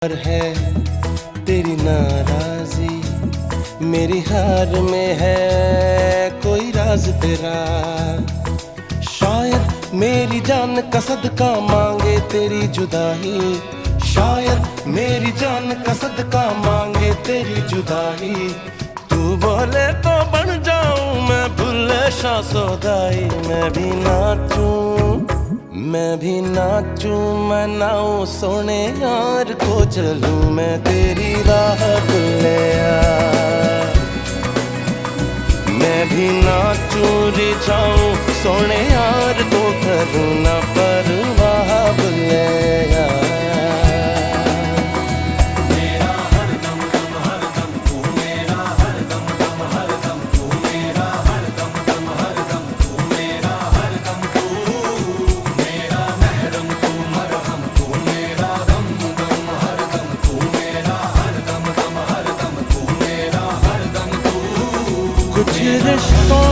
पर है तेरी नाराजी, मेरी हार में है कोई राज तेरा। शायद मेरी जान का सदका मांगे तेरी जुदाई, शायद मेरी जान का सदका मांगे तेरी जुदाई। तू बोले तो बन जाऊं मैं भुल्ले शाह सौदाई। मैं भी नाचूं, मैं नाऊं सोने यार को चलूं मैं तेरी राह भुल्लिया। मैं भी नाचूं रिझाऊं सोने यार को करूं ना परवाह भुल्लिया। कुछ रिश्तों